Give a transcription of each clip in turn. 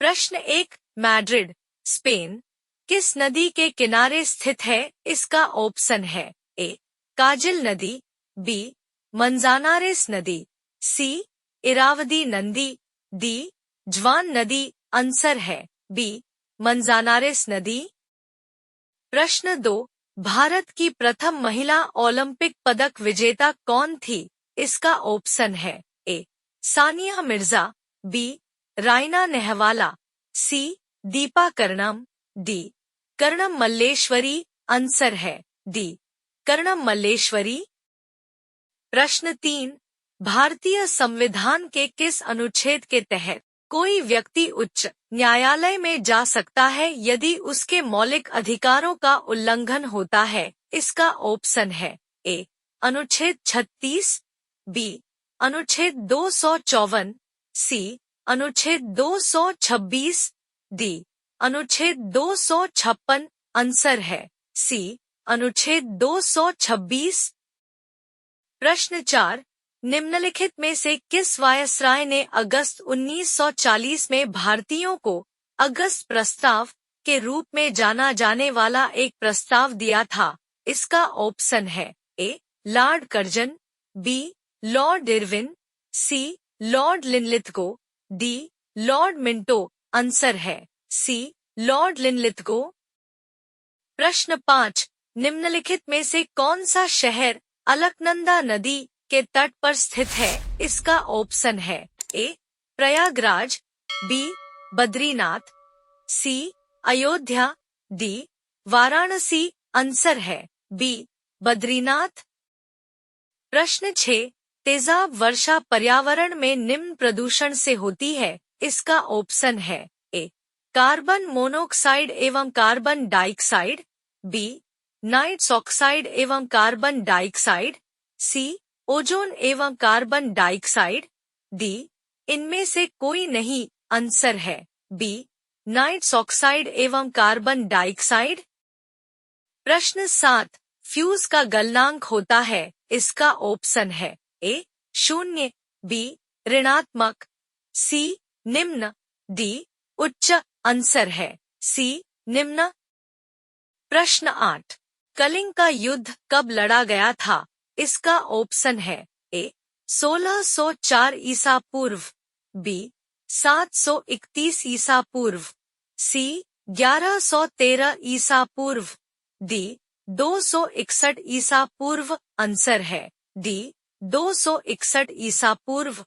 प्रश्न 1, Madrid, Spain, किस नदी के किनारे स्थित है? इसका ऑप्शन है ए. काजिल नदी, बी. मंजानारेस नदी, सी. इरावदी नदी, डी. ज्वान नदी। आंसर है बी. मंजानारेस नदी। प्रश्न 2, भारत की प्रथम महिला ओलंपिक पदक विजेता कौन थी? इसका ऑप्शन है ए. सानिया मिर्जा, बी. राइना नेहवाला, सी. दीपा कर्णम, डी. कर्णम मल्लेश्वरी। आंसर है डी. कर्णम मल्लेश्वरी। प्रश्न 3, भारतीय संविधान के किस अनुच्छेद के तहत कोई व्यक्ति उच्च न्यायालय में जा सकता है यदि उसके मौलिक अधिकारों का उल्लंघन होता है? इसका ऑप्शन है ए. अनुच्छेद 36, बी. अनुच्छेद 254, सी. अनुच्छेद 226, डी. अनुच्छेद 256। आंसर है सी. अनुच्छेद 226। प्रश्न 4, निम्नलिखित में से किस वायसराय ने अगस्त 1940 में भारतीयों को अगस्त प्रस्ताव के रूप में जाना जाने वाला एक प्रस्ताव दिया था? इसका ऑप्शन है A. Lord Curzon, B. Lord Irwin, C. Lord Linlithgow, D. Lord Minto. Answer है सी. Lord Linlithgow. प्रश्न 5, निम्नलिखित में से कौन सा शहर अलकनंदा नदी के तट पर स्थित है? इसका ऑप्शन है ए. प्रयागराज, बी. बद्रीनाथ, सी. अयोध्या, डी. वाराणसी। आंसर है बी. बद्रीनाथ। प्रश्न 6, तेजाब वर्षा पर्यावरण में निम्न प्रदूषण से होती है? इसका ऑप्शन है ए. कार्बन मोनोऑक्साइड एवं carbon dioxide, B. Nitrous oxide एवं कार्बन डाइऑक्साइड, सी. ओजोन एवं कार्बन डाइऑक्साइड, डी. इनमें से कोई नहीं। आंसर है बी. नाइट्रस ऑक्साइड एवं कार्बन डाइऑक्साइड। प्रश्न 7, फ्यूज का गलनांक होता है? इसका ऑप्शन है ए. 0, बी. ऋणात्मक, सी. निम्न, डी. उच्च। आंसर है सी. निम्न। प्रश्न 8, कलिंग का युद्ध कब लड़ा गया था? इसका ऑप्शन है ए. 1604 ईसा पूर्व, बी. 731 ईसा पूर्व, सी. 1113 ईसा पूर्व, डी. 261 ईसा पूर्व। आंसर है डी. 261 ईसा पूर्व।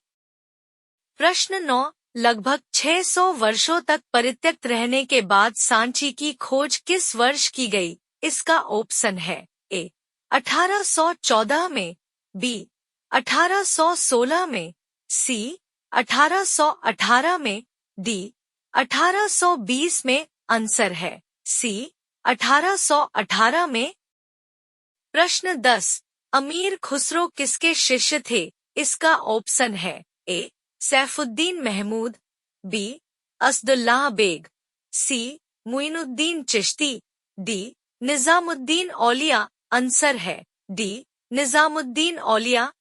प्रश्न 9, लगभग 600 वर्षों तक परित्यक्त रहने के बाद सांची की खोज किस वर्ष की गई? इसका ऑप्शन है ए. 1814 में, बी. 1816 में, सी. 1818 में, डी. 1820 में। आंसर है सी. 1818 में। प्रश्न 10, अमीर खुसरो किसके शिष्य थे? इसका ऑप्शन है ए. सैफुद्दीन महमूद, बी. असदुल्लाह बेग, सी. मुइनुद्दीन चिश्ती, डी. निजामुद्दीन औलिया। आंसर है डी. निजामुद्दीन औलिया।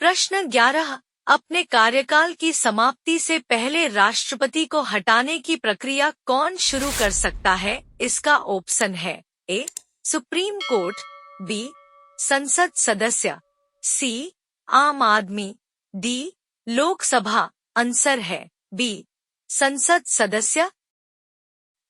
प्रश्न 11, अपने कार्यकाल की समाप्ति से पहले राष्ट्रपति को हटाने की प्रक्रिया कौन शुरू कर सकता है? इसका ऑप्शन है ए. Supreme court, B. संसद सदस्य, सी. आम आदमी, डी. लोकसभा। आंसर है बी. संसद सदस्य।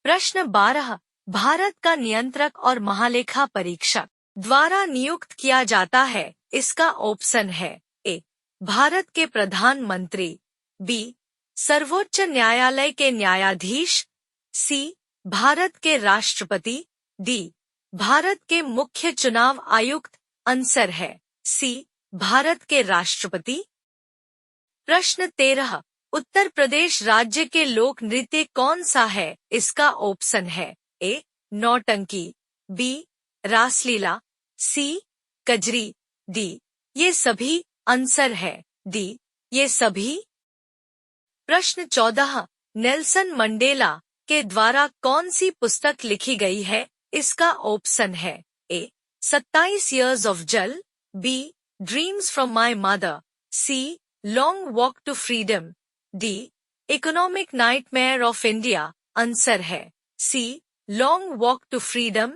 प्रश्न 12, भारत का नियंत्रक और महालेखा परीक्षक द्वारा नियुक्त किया जाता है? इसका ऑप्शन है ए. भारत के प्रधानमंत्री, बी. सर्वोच्च न्यायालय के न्यायाधीश, सी. भारत के राष्ट्रपति, डी. भारत के मुख्य चुनाव आयुक्त। आंसर है सी. भारत के राष्ट्रपति। प्रश्न 13, उत्तर प्रदेश राज्य के लोक नृत्य कौन सा है? इसका ऑप्शन है ए. नौटंकी, बी. रासलीला, सी. कजरी, डी. ये सभी। आंसर है डी. ये सभी। प्रश्न 14, नेल्सन मंडेला के द्वारा कौन सी पुस्तक लिखी गई है? इसका ऑप्शन है A. 27 Years of jail, B. Dreams from my mother, C. Long walk to freedom, D. Economic nightmare of India, answer है C long walk to freedom.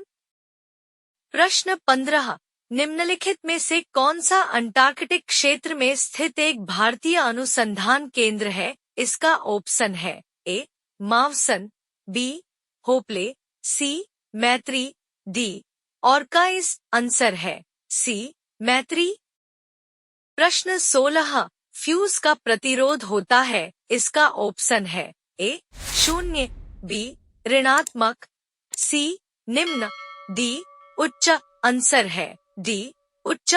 प्रश्न 15, निम्नलिखित में से कौन सा अंटार्कटिक क्षेत्र में स्थित एक भारतीय अनुसंधान केंद्र है? इसका ऑप्शन है ए मावसन, बी होपले, सी मैत्री, डी ऑर्काइस, आंसर है सी मैत्री। प्रश्न 16, फ्यूज का प्रतिरोध होता है, इसका ऑप्शन है ए 0, बी ऋणात्मक, सी निम्न, डी उच्च, आंसर है डी उच्च।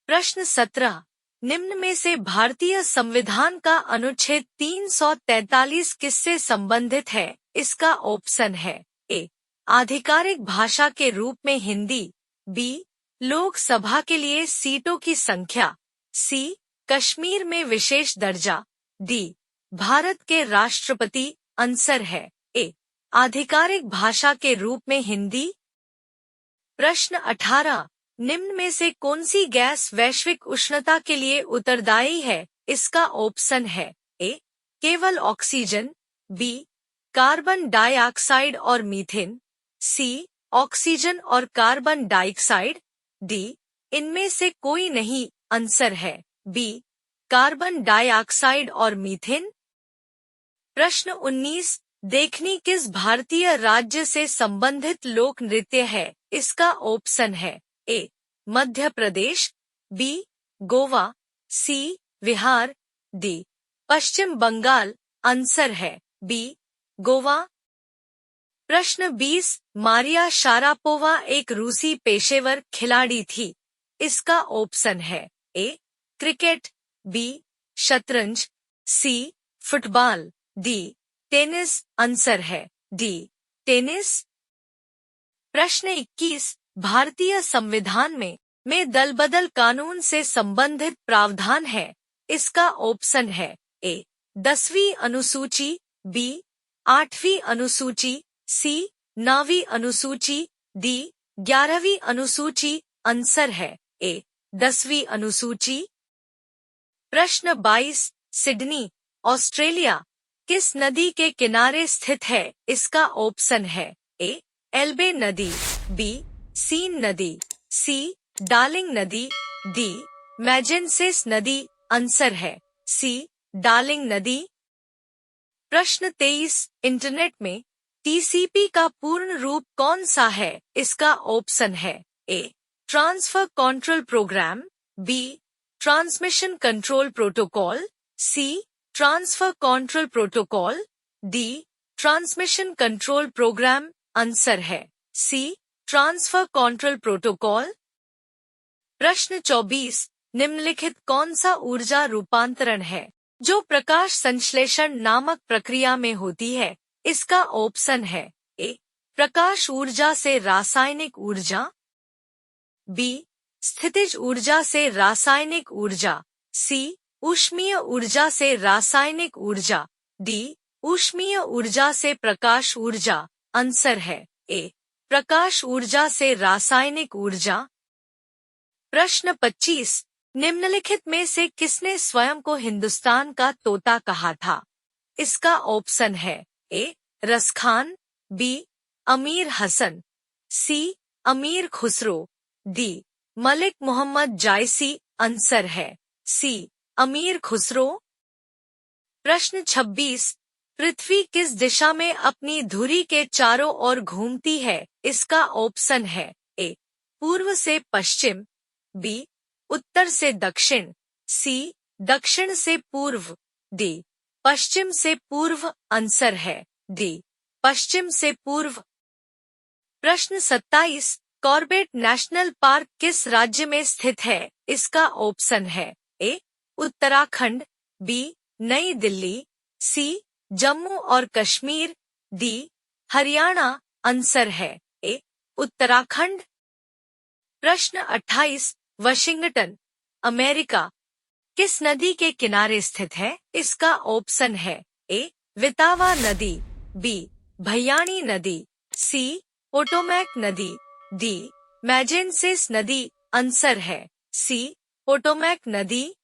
प्रश्न 17, निम्न में से भारतीय संविधान का अनुच्छेद 343 किससे संबंधित है? इसका ऑप्शन है ए आधिकारिक भाषा के रूप में हिंदी, बी लोकसभा के लिए सीटों की संख्या, सी कश्मीर में विशेष दर्जा, डी भारत के राष्ट्रपति, आंसर है ए आधिकारिक भाषा के रूप में हिंदी। प्रश्न 18, निम्न में से कौन सी गैस वैश्विक उष्णता के लिए उत्तरदायी है? इसका ऑप्शन है ए केवल ऑक्सीजन, बी कार्बन डाइऑक्साइड और मीथेन, सी ऑक्सीजन और कार्बन डाइऑक्साइड, डी इनमें से कोई नहीं, आंसर है बी कार्बन डाइऑक्साइड और मीथेन। प्रश्न 19, देखनी किस भारतीय राज्य से संबंधित लोक नृत्य है? इसका ऑप्शन है ए मध्य प्रदेश, बी गोवा, सी बिहार, डी पश्चिम बंगाल, आंसर है बी गोवा। प्रश्न 20, मारिया शारापोवा एक रूसी पेशेवर खिलाड़ी थी। इसका ऑप्शन है ए क्रिकेट, बी शतरंज, C football, D tennis, answer है डी टेनिस। प्रश्न 21, भारतीय संविधान में दलबदल कानून से संबंधित प्रावधान है। इसका ऑप्शन है ए 10वीं अनुसूची, बी 8वीं अनुसूची, सी 9वीं अनुसूची, डी 11वीं अनुसूची, आंसर है ए 10वीं अनुसूची। प्रश्न 22, सिडनी ऑस्ट्रेलिया किस नदी के किनारे स्थित है? इसका ऑप्शन है ए एल्बे नदी, बी सीन नदी, सी डार्लिंग नदी, डी मैजेंसिस नदी, आंसर है सी डार्लिंग नदी। प्रश्न 23, इंटरनेट में टीसीपी का पूर्ण रूप कौन सा है? इसका ऑप्शन है A transfer control program, B transmission control protocol, C transfer control protocol, D transmission control program, answer है सी ट्रांसफर कंट्रोल प्रोटोकॉल। प्रश्न 24, निम्नलिखित कौन सा ऊर्जा रूपांतरण है जो प्रकाश संश्लेषण नामक प्रक्रिया में होती है? इसका ऑप्शन है ए प्रकाश ऊर्जा से रासायनिक ऊर्जा, बी स्थितिज ऊर्जा से रासायनिक ऊर्जा, सी ऊष्मीय ऊर्जा से रासायनिक ऊर्जा, डी ऊष्मीय ऊर्जा से प्रकाश ऊर्जा, आंसर है ए प्रकाश ऊर्जा से रासायनिक ऊर्जा। प्रश्न 25, निम्नलिखित में से किसने स्वयं को हिंदुस्तान का तोता कहा था? इसका ऑप्शन है ए रसखान, बी अमीर हसन, सी अमीर खुसरो, डी मलिक मोहम्मद जायसी, आंसर है सी अमीर खुसरो। प्रश्न 26, पृथ्वी किस दिशा में अपनी धुरी के चारों ओर घूमती है? इसका ऑप्शन है ए पूर्व से पश्चिम, बी उत्तर से दक्षिण, सी दक्षिण से पूर्व, डी पश्चिम से पूर्व, आंसर है डी पश्चिम से पूर्व। प्रश्न 27, कॉर्बेट नेशनल पार्क किस राज्य में स्थित है? इसका ऑप्शन है ए उत्तराखंड, बी नई दिल्ली, सी जम्मू और कश्मीर, डी हरियाणा, आंसर है ए उत्तराखंड। प्रश्न 28, वाशिंगटन अमेरिका किस नदी के किनारे स्थित है? इसका ऑप्शन है ए वितावा नदी, बी भैयाणी नदी, सी पोटोमैक नदी, डी मैजेंसिस नदी, आंसर है सी पोटोमैक नदी।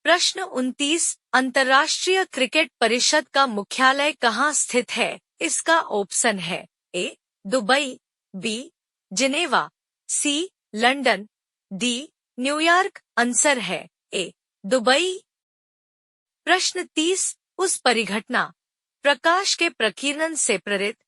प्रश्न 29, अंतर्राष्ट्रीय क्रिकेट परिषद का मुख्यालय कहाँ स्थित है? इसका ऑप्शन है ए दुबई, बी जिनेवा, सी लंदन, डी न्यूयॉर्क। आंसर है ए दुबई। प्रश्न 30, उस परिघटना प्रकाश के प्रकीर्णन से प्रेरित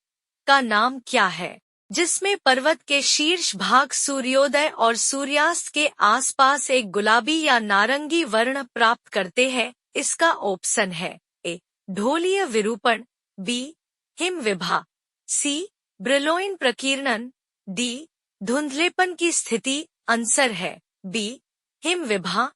का नाम क्या है जिसमें पर्वत के शीर्ष भाग सूर्योदय और सूर्यास्त के आसपास एक गुलाबी या नारंगी वर्ण प्राप्त करते हैं? इसका ऑप्शन है ए ढोलीय विरूपण, बी हिम विभा, सी ब्रिलोइन प्रकीर्णन, डी धुंधलेपन की स्थिति। आंसर है बी हिम विभा।